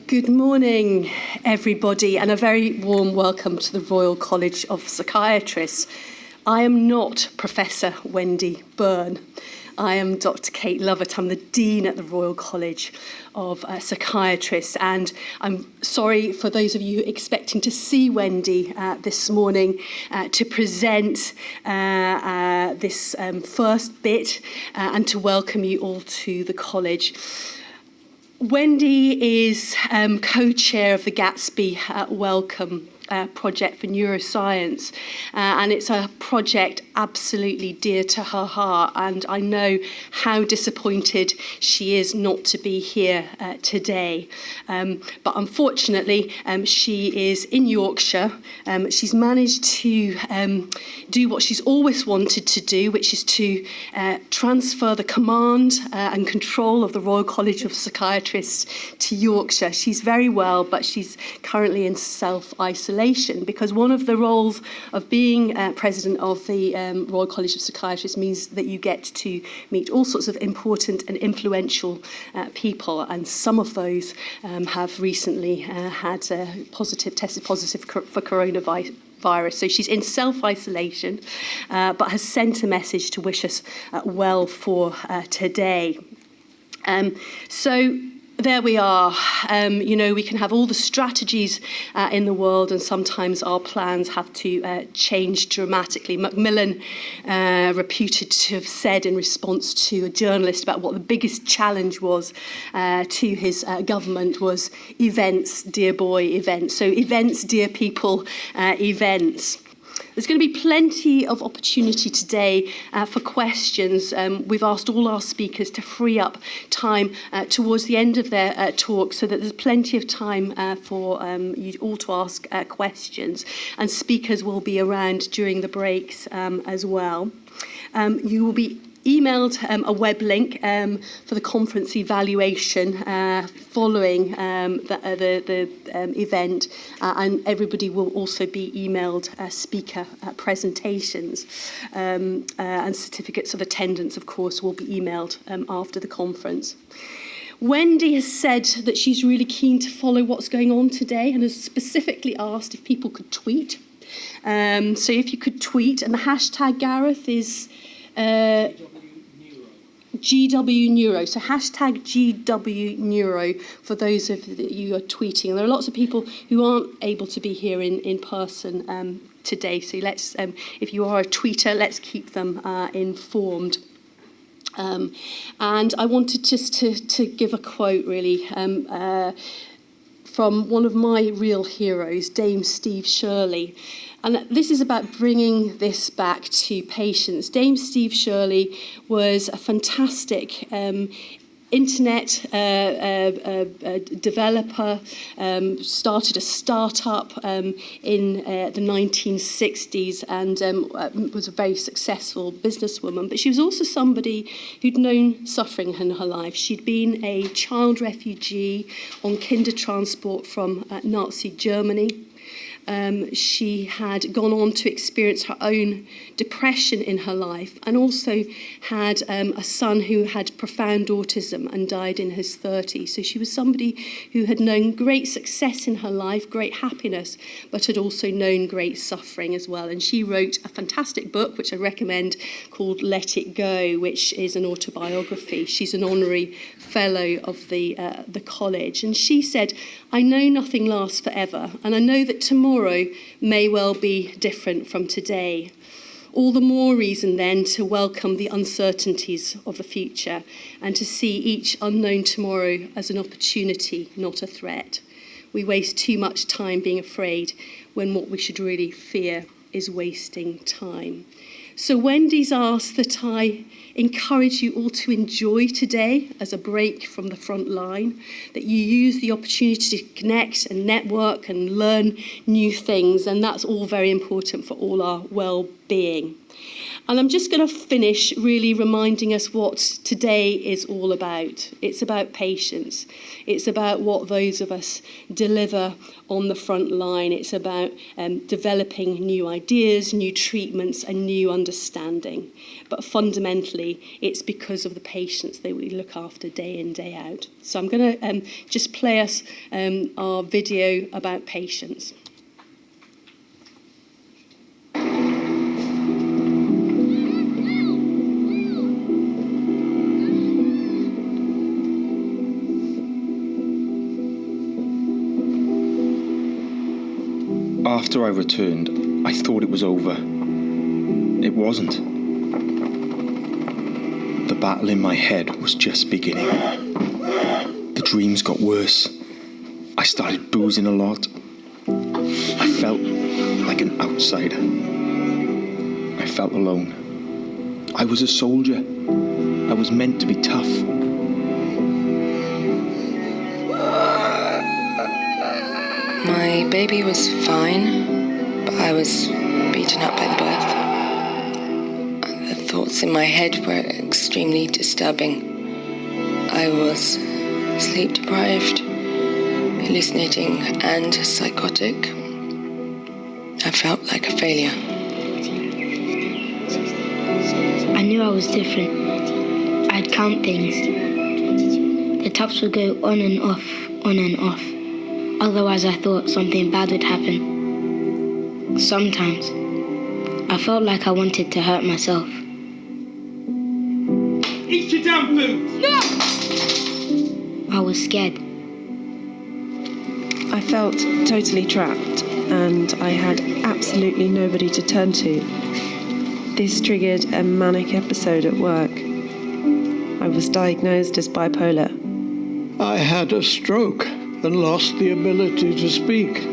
Good morning, everybody, and a very warm welcome to the Royal College of Psychiatrists. I am not Professor Wendy Byrne. I am Dr. Kate Lovett. I'm the Dean at the Royal College of Psychiatrists, and I'm sorry for those of you expecting to see Wendy this morning to present this first bit and to welcome you all to the college. Wendy is co-chair of the Gatsby Wellcome project for neuroscience, and it's a project absolutely dear to her heart, and I know how disappointed she is not to be here today. But unfortunately, she is in Yorkshire. She's managed to do what she's always wanted to do, which is to transfer the command and control of the Royal College of Psychiatrists to Yorkshire. She's very well, but she's currently in self-isolation, because one of the roles of being president of the Royal College of Psychiatrists means that you get to meet all sorts of important and influential people, and some of those have recently tested positive for coronavirus. So she's in self-isolation, but has sent a message to wish us well for today. So there we are. We can have all the strategies in the world, and sometimes our plans have to change dramatically. Macmillan, reputed to have said in response to a journalist about what the biggest challenge was to his government was events, dear boy, events. So events, dear people, events. There's going to be plenty of opportunity today for questions. We've asked all our speakers to free up time towards the end of their talk, so that there's plenty of time for you all to ask questions. And speakers will be around during the breaks as well. You will be emailed a web link for the conference evaluation following the event, and everybody will also be emailed speaker presentations, and certificates of attendance, of course, will be emailed after the conference. Wendy has said that she's really keen to follow what's going on today, and has specifically asked if people could tweet. So if you could tweet, and the hashtag, Gareth, is GW Neuro, so hashtag GW Neuro for those of you who are tweeting. And there are lots of people who aren't able to be here in person today, so let's, if you are a tweeter, let's keep them informed. And I wanted just to give a quote, really, from one of my real heroes, Dame Steve Shirley. And this is about bringing this back to patients. Dame Steve Shirley was a fantastic internet developer, started a startup in the 1960s, and was a very successful businesswoman. But she was also somebody who'd known suffering in her life. She'd been a child refugee on kinder transport from Nazi Germany. She had gone on to experience her own depression in her life, and also had a son who had profound autism and died in his 30s. So she was somebody who had known great success in her life, great happiness, but had also known great suffering as well. And she wrote a fantastic book, which I recommend, called Let It Go, which is an autobiography. She's an honorary fellow of the college. And she said, "I know nothing lasts forever, and I know that tomorrow may well be different from today. All the more reason then to welcome the uncertainties of the future, and to see each unknown tomorrow as an opportunity, not a threat. We waste too much time being afraid, when what we should really fear is wasting time." So Wendy's asked that I encourage you all to enjoy today as a break from the front line, that you use the opportunity to connect and network and learn new things, and that's all very important for all our well-being. And I'm just going to finish really reminding us what today is all about. It's about patience. It's about what those of us deliver on the front line. It's about developing new ideas, new treatments, and new understanding. But fundamentally, it's because of the patients that we look after day in, day out. So I'm going to just play us our video about patience. After I returned, I thought it was over. It wasn't. The battle in my head was just beginning. The dreams got worse. I started boozing a lot. I felt like an outsider. I felt alone. I was a soldier. I was meant to be tough. My baby was fine, but I was beaten up by the birth. The thoughts in my head were extremely disturbing. I was sleep deprived, hallucinating, and psychotic. I felt like a failure. I knew I was different. I'd count things. The taps would go on and off, on and off. Otherwise, I thought something bad would happen. Sometimes, I felt like I wanted to hurt myself. Eat your damn food! No! I was scared. I felt totally trapped, and I had absolutely nobody to turn to. This triggered a manic episode at work. I was diagnosed as bipolar. I had a stroke and lost the ability to speak.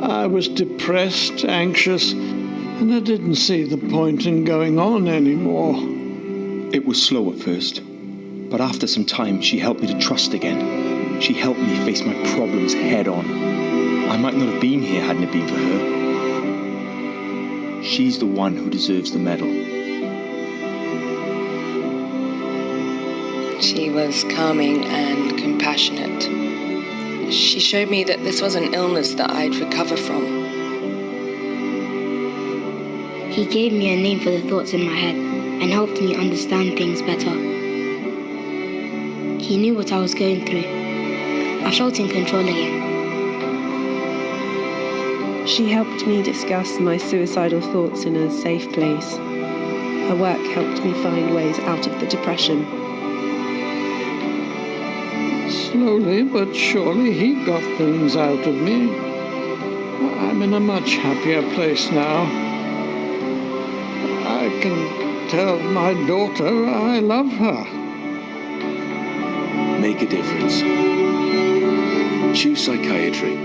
I was depressed, anxious, and I didn't see the point in going on anymore. It was slow at first, but after some time, she helped me to trust again. She helped me face my problems head on. I might not have been here hadn't it been for her. She's the one who deserves the medal. She was calming and compassionate. She showed me that this was an illness that I'd recover from. He gave me a name for the thoughts in my head and helped me understand things better. He knew what I was going through. I felt in control again. She helped me discuss my suicidal thoughts in a safe place. Her work helped me find ways out of the depression. Slowly but surely he got things out of me. I'm in a much happier place now. I can tell my daughter I love her. Make a difference. Choose psychiatry.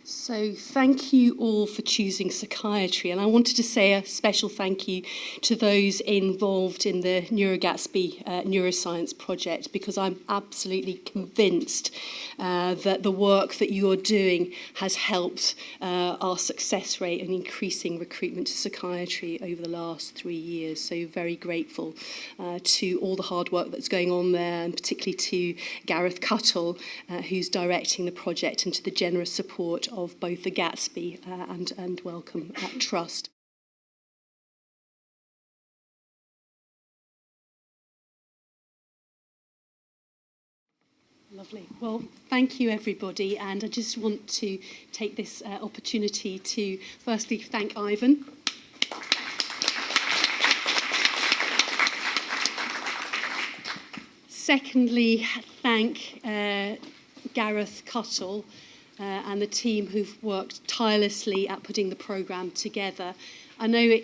So thank you all for choosing psychiatry, and I wanted to say a special thank you to those involved in the Gatsby Neuroscience project, because I'm absolutely convinced that the work that you're doing has helped our success rate in increasing recruitment to psychiatry over the last 3 years. So very grateful to all the hard work that's going on there, and particularly to Gareth Cuttle, who's directing the project, and to the generous support of both the Gatsby and Wellcome Trust. Lovely. Well, thank you, everybody. And I just want to take this opportunity to firstly thank Ivan. Secondly, thank Gareth Cuttle and the team who've worked tirelessly at putting the programme together. I know,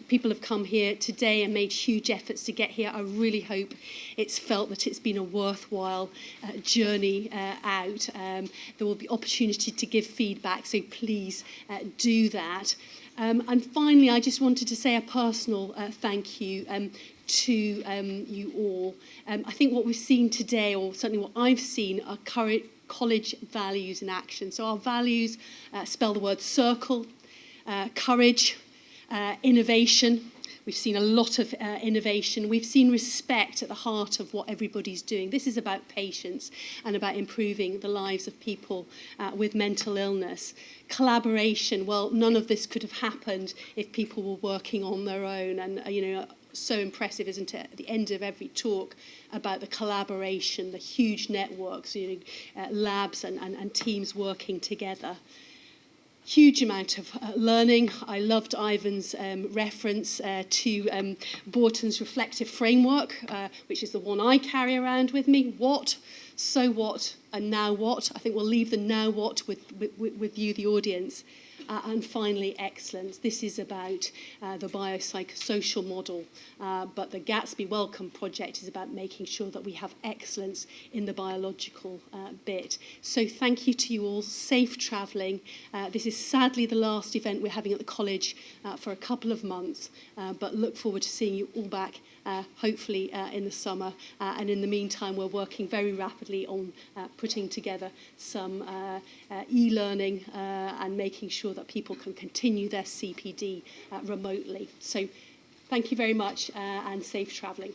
people have come here today and made huge efforts to get here. I really hope it's felt that it's been a worthwhile journey out. There will be opportunity to give feedback, so please do that. And finally, I just wanted to say a personal thank you to you all. I think what we've seen today, or certainly what I've seen, are college values in action. So our values spell the word circle, courage, innovation. We've seen a lot of innovation. We've seen respect at the heart of what everybody's doing. This is about patients and about improving the lives of people with mental illness. Collaboration, well, none of this could have happened if people were working on their own. And, so impressive, isn't it, at the end of every talk about the collaboration, the huge networks, labs and teams working together. Huge amount of learning. I loved Ivan's reference to Borton's reflective framework, which is the one I carry around with me. What, so what, and now what? I think we'll leave the now what with you, the audience. And finally, excellence. This is about the biopsychosocial model, but the Gatsby Wellcome project is about making sure that we have excellence in the biological bit. So thank you to you all. Safe travelling. This is sadly the last event we're having at the college for a couple of months, but look forward to seeing you all back hopefully in the summer. And in the meantime, we're working very rapidly on putting together some e-learning and making sure that people can continue their CPD remotely. So thank you very much and safe travelling.